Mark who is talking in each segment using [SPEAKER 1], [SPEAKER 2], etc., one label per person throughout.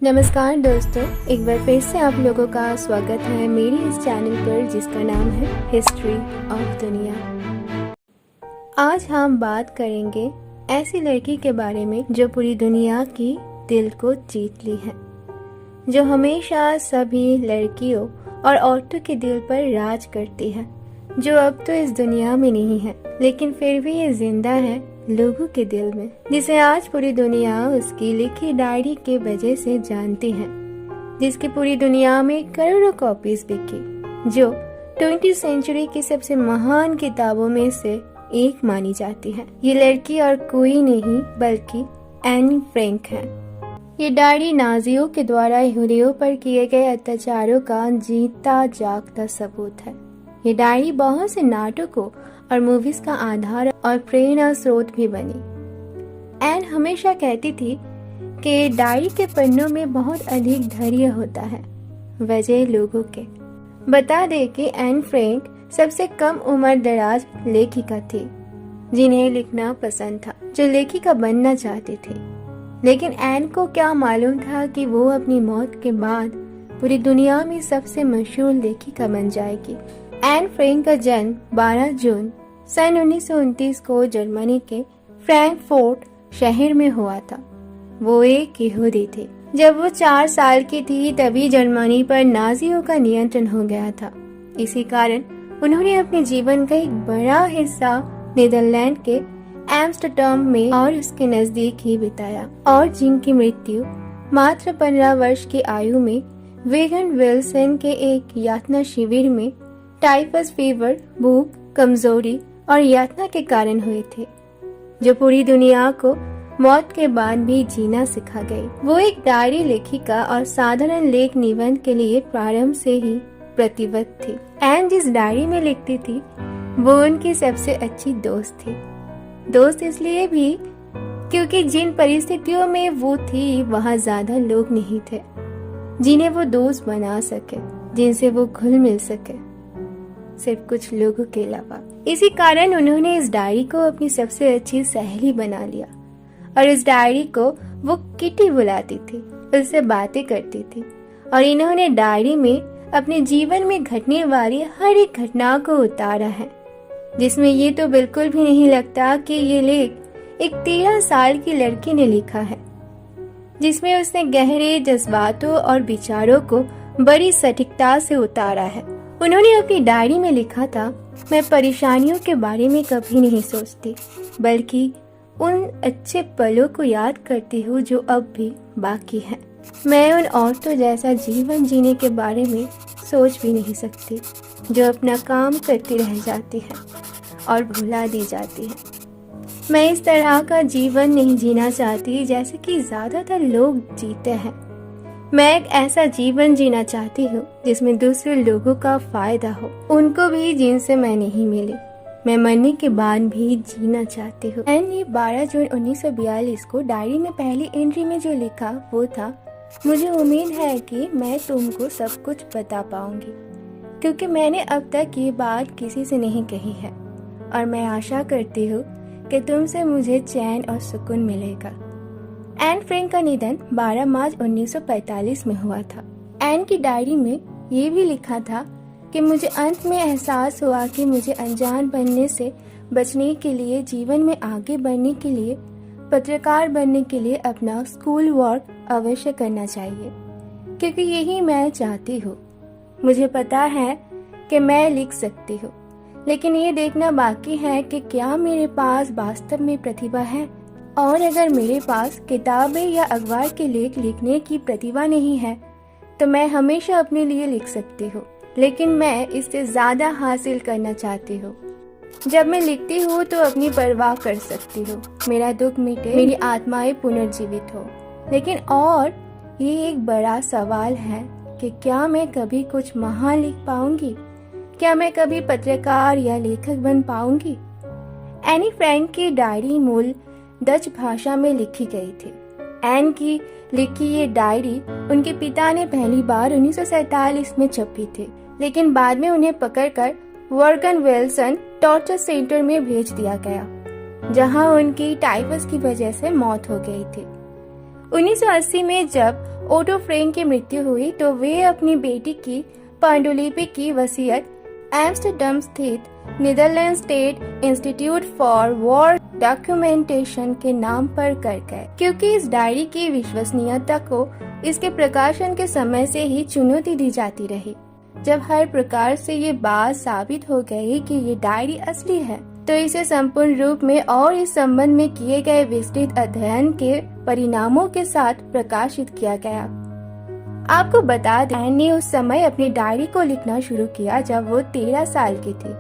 [SPEAKER 1] नमस्कार दोस्तों, एक बार फिर से आप लोगों का स्वागत है मेरी इस चैनल पर जिसका नाम है हिस्ट्री ऑफ दुनिया। आज हम बात करेंगे ऐसी लड़की के बारे में जो पूरी दुनिया की दिल को जीत ली है, जो हमेशा सभी लड़कियों और औरतों के दिल पर राज करती है, जो अब तो इस दुनिया में नहीं है लेकिन फिर भी ये जिंदा है लोगों के दिल में, जिसे आज पूरी दुनिया उसकी लिखी डायरी के वजह से जानती है, जिसकी पूरी दुनिया में करोड़ों कॉपीज बिकी, जो 20वीं सेंचुरी की सबसे महान किताबों में से एक मानी जाती है। ये लड़की और कोई नहीं बल्कि एनी फ्रैंक है। ये डायरी नाजियों के द्वारा यहूदियों पर किए गए अत्याचारों का जीता जागता सबूत है। ये डायरी बहुत से नाटकों और मूवीज का आधार और प्रेरणा स्रोत भी बनी। एन हमेशा कहती थी कि डायरी के पन्नों में बहुत अधिक धैर्य होता है, वजह लोगों के। बता दे कि एन फ्रैंक सबसे कम उम्र दराज लेखिका थी जिन्हें लिखना पसंद था, जो लेखिका बनना चाहती थी। लेकिन एन को क्या मालूम था कि वो अपनी मौत के बाद पूरी दुनिया में सबसे मशहूर लेखिका बन जाएगी। एन फ्रैंक का जन्म 12 जून सन 1929 को जर्मनी के फ्रैंकफर्ट शहर में हुआ था। वो एक यहूदी थी। जब वो 4 साल की थी तभी जर्मनी पर नाजियों का नियंत्रण हो गया था। इसी कारण उन्होंने अपने जीवन का एक बड़ा हिस्सा नीदरलैंड के एम्स्टर्डम में और उसके नजदीक ही बिताया, और जिनकी मृत्यु मात्र 15 वर्ष की आयु में वेगन विल्सन के एक यातना शिविर में टाइफस फीवर, भूख, कमजोरी और यातना के कारण हुए थे, जो पूरी दुनिया को मौत के बाद भी जीना सिखा गई। वो एक डायरी लेखिका और साधारण लेख निबंध के लिए प्रारंभ से ही प्रतिबद्ध थी। एन जिस डायरी में लिखती थी वो उनकी सबसे अच्छी दोस्त थी। दोस्त इसलिए भी क्योंकि जिन परिस्थितियों में वो थी वहाँ ज्यादा लोग नहीं थे जिन्हें वो दोस्त बना सके, जिनसे वो घुल मिल सके, सिर्फ कुछ लोगों के अलावा। इसी कारण उन्होंने इस डायरी को अपनी सबसे अच्छी सहेली बना लिया, और इस डायरी को वो किटी बुलाती थी, उससे बातें करती थी, और इन्होंने डायरी में अपने जीवन में घटने वाली हर एक घटना को उतारा है, जिसमें ये तो बिल्कुल भी नहीं लगता कि ये लेख एक 13 साल की लड़की ने लिखा है, जिसमें उसने गहरे जज्बातों और विचारों को बड़ी सटीकता से उतारा है। उन्होंने अपनी डायरी में लिखा था, मैं परेशानियों के बारे में कभी नहीं सोचती, बल्कि उन अच्छे पलों को याद करती हूँ जो अब भी बाकी हैं। मैं उन औरतों जैसा जीवन जीने के बारे में सोच भी नहीं सकती जो अपना काम करती रह जाती है और भुला दी जाती है। मैं इस तरह का जीवन नहीं जीना चाहती जैसे कि ज्यादातर लोग जीते हैं। मैं एक ऐसा जीवन जीना चाहती हूँ जिसमें दूसरे लोगों का फायदा हो, उनको भी जिनसे मैं नहीं मिली। मैं मरने के बाद भी जीना चाहती हूँ। एन ने 12 जून 1942 को डायरी में पहली एंट्री में जो लिखा वो था, मुझे उम्मीद है कि मैं तुमको सब कुछ बता पाऊंगी क्योंकि मैंने अब तक ये बात किसी से नहीं कही है, और मैं आशा करती हूँ कि तुमसे मुझे चैन और सुकून मिलेगा। एन फ्रैंक का निधन 12 मार्च 1945 में हुआ था। एन की डायरी में ये भी लिखा था कि मुझे अंत में एहसास हुआ कि मुझे अनजान बनने से बचने के लिए, जीवन में आगे बढ़ने के लिए, पत्रकार बनने के लिए अपना स्कूल वर्क अवश्य करना चाहिए, क्योंकि यही मैं चाहती हूँ। मुझे पता है कि मैं लिख सकती हूँ, लेकिन ये देखना बाकी है कि क्या मेरे पास वास्तव में प्रतिभा है, और अगर मेरे पास किताबें या अखबार के लेख लिखने की प्रतिभा नहीं है तो मैं हमेशा अपने लिए लिख सकती हूँ, लेकिन मैं इससे ज्यादा हासिल करना चाहती हूँ। जब मैं लिखती हूँ तो अपनी परवाह कर सकती हूँ, मेरा दुख मिटे, मेरी आत्माएं पुनर्जीवित हो। लेकिन और ये एक बड़ा सवाल है कि क्या मैं कभी कुछ महान लिख पाऊंगी? क्या मैं कभी पत्रकार या लेखक बन पाऊंगी? एनी फ्रैंक की डायरी मूल डच भाषा में लिखी गई थी। एन की लिखी ये डायरी उनके पिता ने पहली बार 1947 में छपी थी, लेकिन बाद में उन्हें पकड़कर वर्गन विल्सन टॉर्चर सेंटर में भेज दिया गया, जहां उनकी टाइफस की वजह से मौत हो गई थी। 1980 में जब ओटो फ्रैंक की मृत्यु हुई तो वे अपनी बेटी की पांडुलिपि की वसीयत एम्स्टर्डम स्थित Netherland state institute for war documentation के नाम पर कर गए, क्योंकि इस डायरी की विश्वसनीयता को इसके प्रकाशन के समय से ही चुनौती दी जाती रही। जब हर प्रकार से ये बात साबित हो गई कि ये डायरी असली है, तो इसे संपूर्ण रूप में और इस संबंध में किए गए विस्तृत अध्ययन के परिणामों के साथ प्रकाशित किया गया। आपको बता दें, एन ने उस समय अपनी डायरी को लिखना शुरू किया जब वो 13 साल की थी,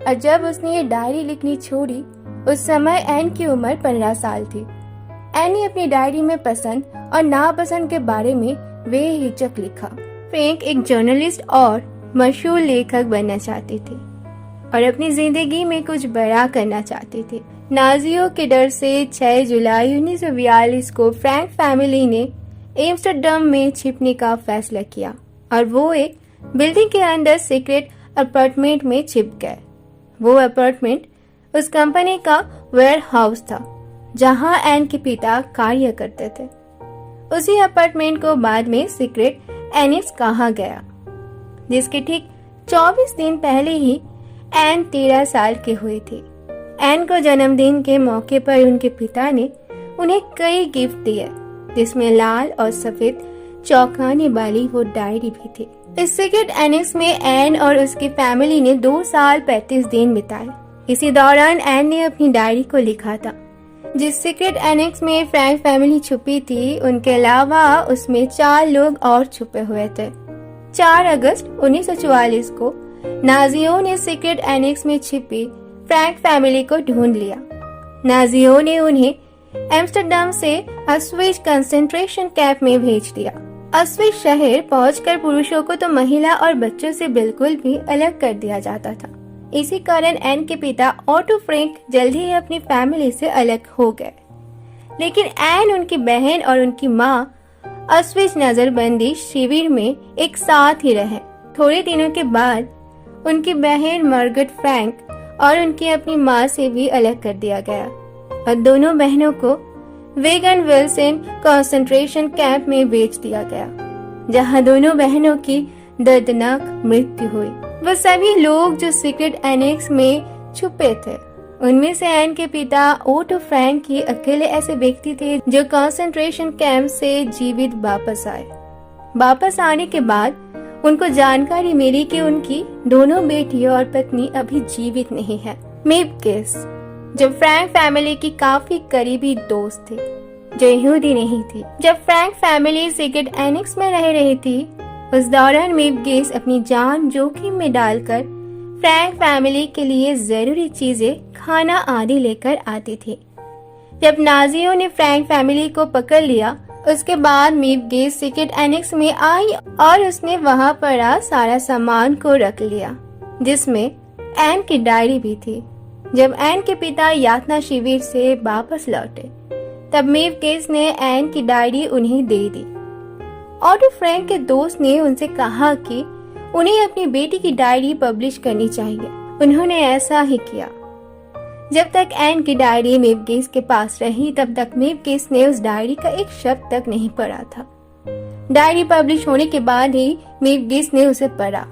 [SPEAKER 1] और जब उसने ये डायरी लिखनी छोड़ी उस समय एन की उम्र 15 साल थी। एन ने अपनी डायरी में पसंद और नापसंद के बारे में बेहिचक लिखा। फ्रैंक एक जर्नलिस्ट और मशहूर लेखक बनना चाहते थे और अपनी जिंदगी में कुछ बड़ा करना चाहते थे। नाजियों के डर से 6 जुलाई 1942 को फ्रैंक फैमिली ने एम्स्टर्डम में छिपने का फैसला किया और वो एक बिल्डिंग के अंदर सीक्रेट अपार्टमेंट में छिप गए। वो अपार्टमेंट उस कंपनी का वेयर हाउस था जहां एन के पिता कार्य करते थे। उसी अपार्टमेंट को बाद में सीक्रेट एनेक्स कहा गया, जिसके ठीक 24 दिन पहले ही एन 13 साल की हुई थी। एन को जन्मदिन के मौके पर उनके पिता ने उन्हें कई गिफ्ट दिए, जिसमें लाल और सफेद चौंकाने वाली वो डायरी भी थी। इस सीक्रेट एनेक्स में एन और उसकी फैमिली ने 2 साल 35 दिन बिताए। इसी दौरान एन ने अपनी डायरी को लिखा था। जिस सीक्रेट एनेक्स में फ्रैंक फैमिली छुपी थी, उनके अलावा उसमें 4 लोग और छुपे हुए थे। 4 अगस्त 1944 को नाजियों ने सीक्रेट एनेक्स में छिपी फ्रैंक फैमिली को ढूंढ लिया। नाजियों ने उन्हें एम्स्टर्डम से ऑस्विट्ज कंसंट्रेशन कैंप में भेज दिया। ऑस्विट्ज शहर पहुंचकर पुरुषों को तो महिला और बच्चों से बिल्कुल भी अलग कर दिया जाता था। इसी कारण एन के पिता ओटो फ्रैंक जल्दी ही अपनी फैमिली से अलग हो गए, लेकिन एन, उनकी बहन और उनकी माँ ऑस्विट्ज नजरबंदी शिविर में एक साथ ही रहे। थोड़े दिनों के बाद उनकी बहन मार्गरेट फ्रैंक और उनकी अपनी माँ से भी अलग कर दिया गया और दोनों बहनों को वेगन विल्सन कंसंट्रेशन कैंप में भेज दिया गया, जहां दोनों बहनों की दर्दनाक मृत्यु हुई। वो सभी लोग जो सीक्रेट एनेक्स में छुपे थे, उनमें से एन के पिता ओटो फ्रैंक ही अकेले ऐसे व्यक्ति थे जो कंसंट्रेशन कैंप से जीवित वापस आए। वापस आने के बाद उनको जानकारी मिली कि उनकी दोनों बेटी और पत्नी अभी जीवित नहीं है। मीव गिस, जो फ्रैंक फैमिली की काफी करीबी दोस्त थी, जो यहूदी नहीं थी। जब फ्रैंक फैमिली सीक्रेट एनेक्स में रह रही थी, उस दौरान मीव गिस अपनी जान जोखिम में डालकर फ्रैंक फैमिली के लिए जरूरी चीजें, खाना आदि लेकर आती थी। जब नाजियों ने फ्रैंक फैमिली को पकड़ लिया, उसके बाद मीव गिस सीक्रेट एनेक्स में आई और उसने वहां पड़ा सारा सामान को रख लिया, जिसमें एन की डायरी भी थी। जब एन के पिता यातना शिविर से वापस लौटे, तब मीव गिस ने एन की डायरी उन्हें दे दी। ओटो फ्रैंक के दोस्त ने उनसे कहा कि उन्हें अपनी बेटी की डायरी पब्लिश करनी चाहिए। उन्होंने ऐसा ही किया। जब तक एन की डायरी मीव गिस के पास रही, तब तक मीव गिस ने उस डायरी का एक शब्द तक नहीं पढ़ा था। डायरी पब्लिश होने के बाद ही मीव गिस ने उसे पढ़ा।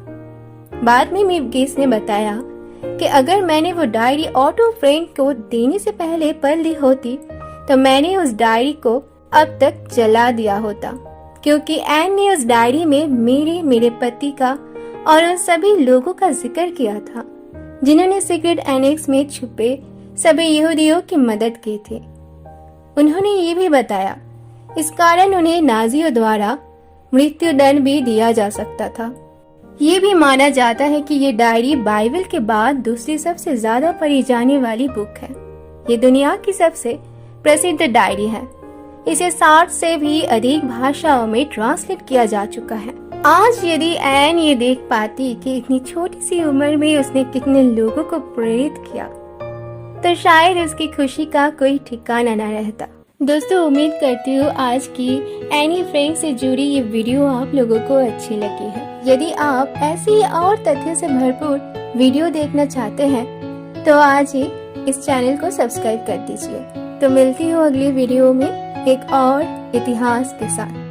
[SPEAKER 1] बाद में मीव गिस ने बताया कि अगर मैंने वो डायरी ओटो फ्रैंक को देने से पहले पढ़ ली होती, तो मैंने उस डायरी को अब तक जला दिया होता, क्योंकि एन ने उस डायरी में मेरे पति का और उन सभी लोगों का जिक्र किया था जिन्होंने सीक्रेट एनेक्स में छुपे सभी यहूदियों की मदद की थी। उन्होंने ये भी बताया, इस कारण उन्हें नाजियों द्वारा मृत्यु दंड भी दिया जा सकता था। ये भी माना जाता है कि ये डायरी बाइबल के बाद दूसरी सबसे ज्यादा पढ़ी जाने वाली बुक है। ये दुनिया की सबसे प्रसिद्ध डायरी है। इसे 60 से भी अधिक भाषाओं में ट्रांसलेट किया जा चुका है। आज यदि एन ये देख पाती कि इतनी छोटी सी उम्र में उसने कितने लोगों को प्रेरित किया, तो शायद उसकी खुशी का कोई ठिकाना न रहता। दोस्तों, उम्मीद करती हूँ आज की एनी फ्रैंक से जुड़ी ये वीडियो आप लोगों को अच्छी लगी है। यदि आप ऐसी और तथ्य से भरपूर वीडियो देखना चाहते हैं, तो आज ही इस चैनल को सब्सक्राइब कर दीजिए। तो मिलती हूँ अगली वीडियो में एक और इतिहास के साथ।